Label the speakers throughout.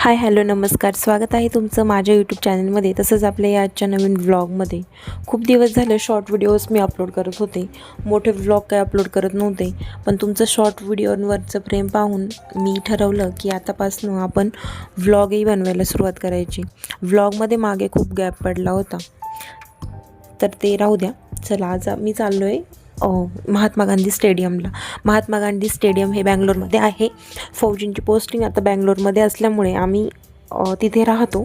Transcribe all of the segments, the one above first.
Speaker 1: Hi hello नमस्कार, स्वागत आहे तुमचं माझ्या यूट्यूब चॅनलमध्ये. तसंच आपल्या या आजच्या नवीन व्लॉगमध्ये. खूप दिवस झाले शॉर्ट व्हिडिओज मी अपलोड करत होते, मोठे व्लॉग काय अपलोड करत नव्हते. पण तुमचं शॉर्ट व्हिडिओवरचं प्रेम पाहून मी ठरवलं की आतापासून आपण व्लॉगही बनवायला सुरुवात करायची. व्लॉगमध्ये मागे खूप गॅप पडला होता, तर ते राहू द्या. चला, आज मी चाललो आहे महात्मा गांधी स्टेडियमला. महात्मा गांधी स्टेडियम हे बँगलोरमध्ये आहे. फौजींची पोस्टिंग आता बँगलोरमध्ये असल्यामुळे आम्ही तिथे राहतो.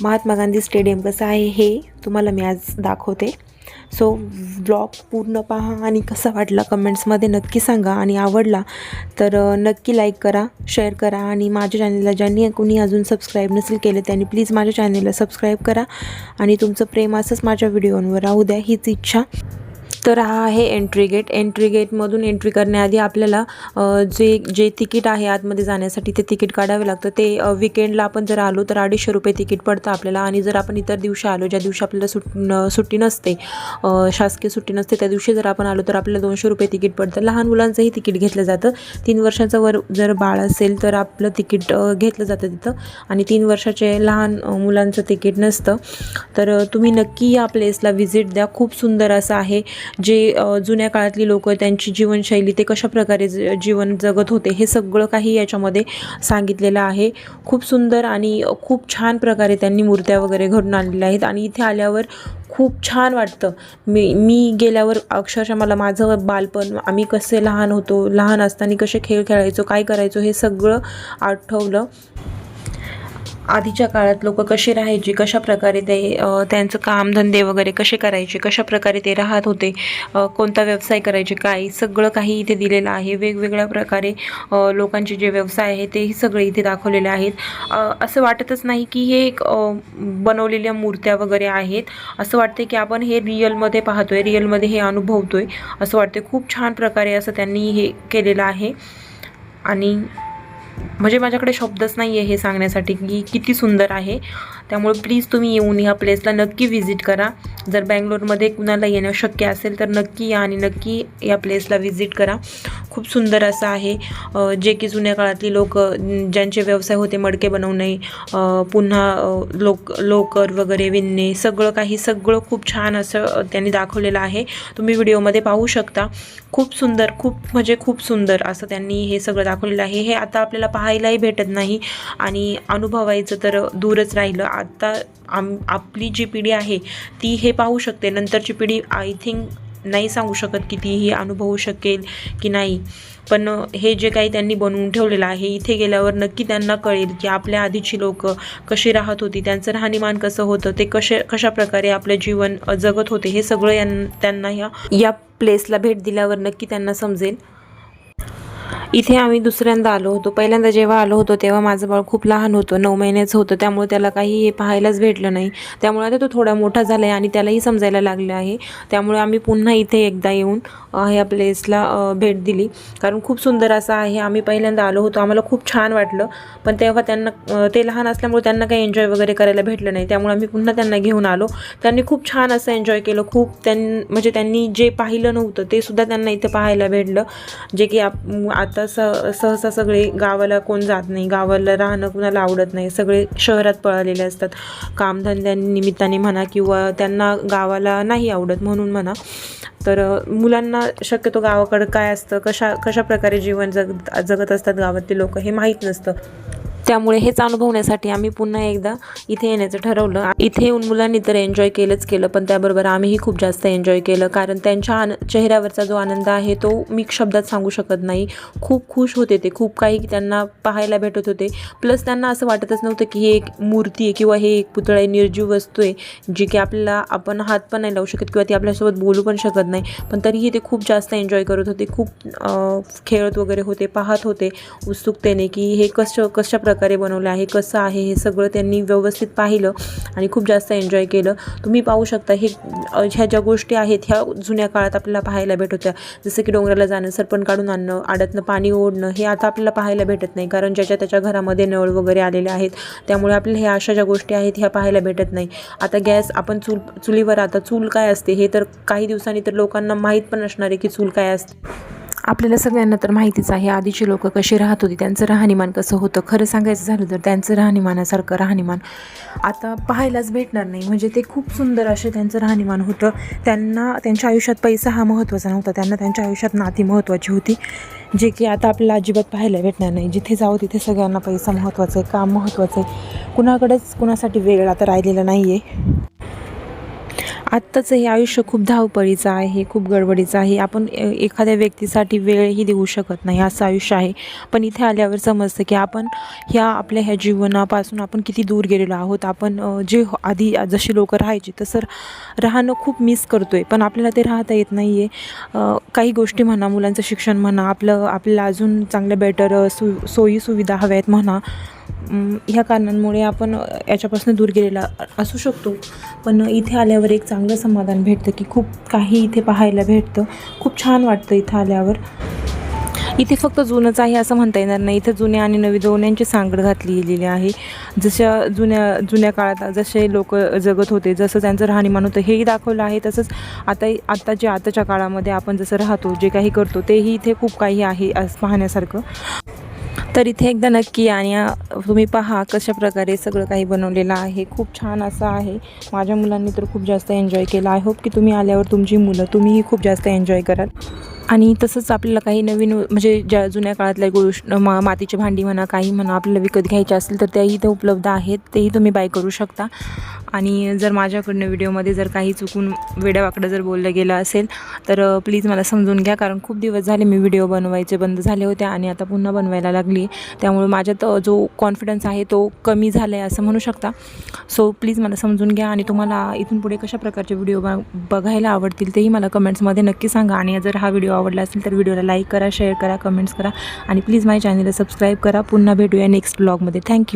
Speaker 1: महात्मा गांधी स्टेडियम कसं आहे हे तुम्हाला मी आज दाखवते. सो व्लॉग पूर्ण पहा आणि कसा वाटला कमेंट्समध्ये नक्की सांगा. आणि आवडला तर नक्की लाईक करा, शेअर करा. आणि माझ्या चॅनलला ज्यांनी कोणी अजून सबस्क्राईब नसेल केले त्यांनी प्लीज माझ्या चॅनलला सबस्क्राईब करा. आणि तुमचं प्रेम असंच माझ्या व्हिडिओवर राहू द्या, हीच इच्छा. तर हा आहे एंट्री गेट. एंट्री गेटमधून एंट्री करण्याआधी आपल्याला जे तिकीट आहे आतमध्ये जाण्यासाठी ते तिकीट काढावे लागतं. ते विकेंडला आपण जर आलो तर 250 रुपये तिकीट पडतं आपल्याला. आणि जर आपण इतर दिवशी आलो, ज्या दिवशी आपल्याला सुट्टी नसते, शासकीय सुट्टी नसते, त्या दिवशी जर आपण आलो तर आपल्याला 200 रुपये तिकीट पडतं. लहान मुलांचंही तिकीट घेतलं जातं. 3 वर्षाचं वर जर बाळ असेल तर आपलं तिकीट घेतलं जातं तिथं. आणि 3 वर्षाचे लहान मुलांचं तिकीट नसतं. तर तुम्ही नक्की या प्लेसला व्हिजिट द्या. खूप सुंदर असं आहे. जे जुन्या काळातली लोक, त्यांची जीवनशैली, ते कशाप्रकारे जीवन जगत होते, हे सगळं काही याच्यामध्ये सांगितलेलं आहे. खूप सुंदर आणि खूप छान प्रकारे त्यांनी मूर्त्या वगैरे घडून आणलेल्या आहेत. आणि इथे आल्यावर खूप छान वाटतं. मी गेल्यावर अक्षरशः मला माझं बालपण, आम्ही कसे लहान होतो, लहान असताना कसे खेळ खेळायचो, काय करायचो, हे सगळं आठवलं. आधीच्या काळात लोक कसे राहायचे, कशाप्रकारे ते त्यांचं कामधंदे वगैरे कसे करायचे, कशाप्रकारे ते राहत होते, कोणता व्यवसाय करायचे, काय सगळं काही इथे दिलेलं आहे. वेगवेगळ्या प्रकारे लोकांचे जे व्यवसाय आहे तेही सगळे इथे दाखवलेले आहेत. असं वाटतच नाही की हे एक बनवलेल्या मूर्त्या वगैरे आहेत. असं वाटते की आपण हे रिअलमध्ये पाहतोय, रिअलमध्ये हे अनुभवतोय असं वाटते. खूप छान प्रकारे असं त्यांनी हे केलेलं आहे. आणि म्हणजे माझ्याकडे शब्दच नाही आहे हे सांगण्यासाठी की किती सुंदर आहे. त्यामुळे प्लीज तुम्ही येऊन ह्या प्लेसला नक्की व्हिजिट करा. जर बँगलोरमध्ये कुणाला येणं शक्य असेल तर नक्की या आणि नक्की या प्लेसला व्हिजिट करा. खूप सुंदर असं आहे. जे की जुन्या काळातली लोक, ज्यांचे व्यवसाय होते मडके बनवणे, पुन्हा लोकर वगैरे विणणे, सगळं खूप छान असं त्यांनी दाखवलेलं आहे. तुम्ही व्हिडिओमध्ये पाहू शकता. खूप सुंदर, खूप सुंदर असं त्यांनी हे सगळं दाखवलेलं आहे. हे आता आपल्याला पाहायलाही भेटत नाही आणि अनुभवायचं तर दूरच राहिलं. आता आपली जी पिढी आहे ती हे पाहू शकते. नंतरची पिढी आय थिंक नाही सांगू शकत की ती हे अनुभवू शकेल की नाही. पण हे जे काही त्यांनी बनवून ठेवलेलं आहे, इथे गेल्यावर नक्की त्यांना कळेल की आपल्या आधीची लोक कशी राहत होती, त्यांचं राहणीमान कसं होतं, ते कशाप्रकारे आपलं जीवन जगत होते, हे सगळं त्यांना या प्लेसला भेट दिल्यावर नक्की त्यांना समजेल. इथे आम्ही दुसऱ्यांदा आलो होतो. पहिल्यांदा जेव्हा आलो होतो तेव्हा माझं बाळ खूप लहान होतं, 9 महिन्याचं होतं. त्यामुळे त्याला काही हे पाहायलाच भेटलं नाही. त्यामुळे आता तो थोडा मोठा झाला आहे आणि त्यालाही समजायला लागलं आहे. त्यामुळे आम्ही पुन्हा इथे एकदा येऊन ह्या प्लेसला भेट दिली, कारण खूप सुंदर असं आहे. आम्ही पहिल्यांदा आलो होतो, आम्हाला खूप छान वाटलं. पण तेव्हा त्यांना ते लहान असल्यामुळे त्यांना काही एन्जॉय वगैरे करायला भेटलं नाही. त्यामुळे आम्ही पुन्हा त्यांना घेऊन आलो. त्यांनी खूप छान असं एन्जॉय केलं. म्हणजे त्यांनी जे पाहिलं नव्हतं ते सुद्धा त्यांना इथे पाहायला भेटलं. जे की आता सहसा सगळे गावाला कोण जात नाही, गावाला राहणं कुणाला आवडत नाही. सगळे शहरात पळालेले असतात कामधंद्यानिमित्ताने म्हणा, किंवा त्यांना गावाला नाही आवडत म्हणून म्हणा. तर मुलांना शक्यतो गावाकडं काय असतं, कशा प्रकारे जीवन जगत असतात गावातले लोक, हे माहीत नसतं. त्यामुळे हेच अनुभवण्यासाठी आम्ही पुन्हा एकदा इथे येण्याचं ठरवलं. इथे येऊन मुलांनी तर एन्जॉय केलं, पण त्याबरोबर आम्हीही खूप जास्त एन्जॉय केलं. कारण त्यांच्या चेहऱ्यावरचा जो आनंद आहे तो मी शब्दात सांगू शकत नाही. खूप खुश होते ते, खूप काही त्यांना पाहायला भेटत होते. प्लस त्यांना असं वाटतच नव्हतं की हे एक मूर्ती आहे किंवा हे एक पुतळा आहे, निर्जीव वस्तू आहे, जी की आपण हात पण नाही लावू शकत किंवा ती आपल्यासोबत बोलू पण शकत नाही. पण तरीही ते खूप जास्त एन्जॉय करत होते. खूप खेळत वगैरे होते, पाहत होते उत्सुकतेने की हे कशा प्रकारे बनवलं आहे, कसं आहे, हे सगळं त्यांनी व्यवस्थित पाहिलं आणि खूप जास्त एन्जॉय केलं. तुम्ही पाहू शकता ह्या ज्या गोष्टी आहेत ह्या जुन्या काळात आपल्याला पाहायला भेटत होत्या. जसं की डोंगराला जाणं, सरपण काढून आणणं, आडातनं पाणी ओढणं, हे आता आपल्याला पाहायला भेटत नाही. कारण त्याच्या घरामध्ये नळ वगैरे आलेले आहेत. त्यामुळे आपल्याला ह्या अशा ज्या गोष्टी आहेत ह्या पाहायला भेटत नाही. आता गॅस, आपण चुलीवर, आता चूल काय असते हे तर काही दिवसांनी तर लोकांना माहीत पण असणार आहे की चूल काय असते. आपल्याला सगळ्यांना तर माहितीच आहे आधीची लोकं कशी राहत होती, त्यांचं राहणीमान कसं होतं. खरं सांगायचं झालं तर त्यांचं राहणीमानासारखं राहणीमान आता पाहायलाच भेटणार नाही. म्हणजे ते खूप सुंदर असे त्यांचं राहणीमान होतं. त्यांना त्यांच्या आयुष्यात पैसा हा महत्त्वाचा नव्हता, त्यांना त्यांच्या आयुष्यात नाती महत्त्वाची होती, जे की आता आपल्याला अजिबात पाहायला भेटणार नाही. जिथे जाऊ तिथे सगळ्यांना पैसा महत्त्वाचा आहे, काम महत्त्वाचं आहे, कुणाकडेच कुणासाठी वेळ आता राहिलेला नाही आहे. आत्ताचं हे आयुष्य खूप धावपळीचं आहे, खूप गडबडीचं आहे. आपण एखाद्या व्यक्तीसाठी वेळही देऊ शकत नाही, असं आयुष्य आहे. पण इथे आल्यावर समजतं की आपण आपल्या ह्या जीवनापासून आपण किती दूर गेलेलो आहोत. आपण जे आधी जशी लोकं राहायची तसं राहणं खूप मिस करतो आहे, पण आपल्याला ते राहता येत नाही आहे. काही गोष्टी म्हणा, मुलांचं शिक्षण म्हणा, आपल्याला अजून चांगल्या बेटर सोयीसुविधा हव्या आहेत म्हणा, ह्या कारणांमुळे आपण याच्यापासून दूर गेलेला असू शकतो. पण इथे आल्यावर एक चांगलं समाधान भेटतं की खूप काही इथे पाहायला भेटतं, खूप छान वाटतं इथं आल्यावर. इथे फक्त जुनंच आहे असं म्हणता येणार नाही. इथं जुन्या आणि नवी दोन्हींची सांगड घातली गेलेली आहे. जशा जुन्या काळात जसे लोक जगत होते, जसं त्यांचं राहणीमान होतं हेही दाखवलं आहे. तसंच आताच्या काळामध्ये आपण जसं राहतो, जे काही करतो तेही इथे खूप काही आहे असं पाहण्यासारखं. तर इथे एकदा नक्की आणि तुम्ही पहा कशा प्रकारे सगळं काही बनवलेलं आहे. खूप छान असं आहे. माझ्या मुलांनी तर खूप जास्त एन्जॉय केला. आय होप की तुम्ही आल्यावर तुमची मुलं तुम्हीही खूप जास्त एन्जॉय कराल. आणि तसंच आपल्याला काही नवीन म्हणजे ज्या जुन्या काळातल्या मातीची भांडी म्हणा, काही म्हणा आपल्याला विकत घ्यायची असेल तर त्याही इथे उपलब्ध आहेत, तेही तुम्ही बाय करू शकता. आणि जर माझ्याकडनं व्हिडिओमध्ये जर काही चुकून वेड्यावाकडं जर बोललं गेलं असेल तर प्लीज मला समजून घ्या, कारण खूप दिवस झाले मी व्हिडिओ बनवायचे बंद झाले होते आणि आता पुन्हा बनवायला लागली. त्यामुळे माझ्यात जो कॉन्फिडन्स आहे तो कमी झाला आहे असं म्हणू शकता. सो प्लीज मला समजून घ्या. आणि तुम्हाला इथून पुढे कशा प्रकारचे व्हिडिओ बघायला आवडतील तेही मला कमेंट्समध्ये नक्की सांगा. आणि जर हा व्हिडिओ आवडला असेल तर व्हिडिओला लाईक करा, शेअर करा, कमेंट्स करा आणि प्लीज माझ्या चॅनलला सबस्क्राईब करा. पुन्हा भेटूया नेक्स्ट ब्लॉगमध्ये. थँक्यू.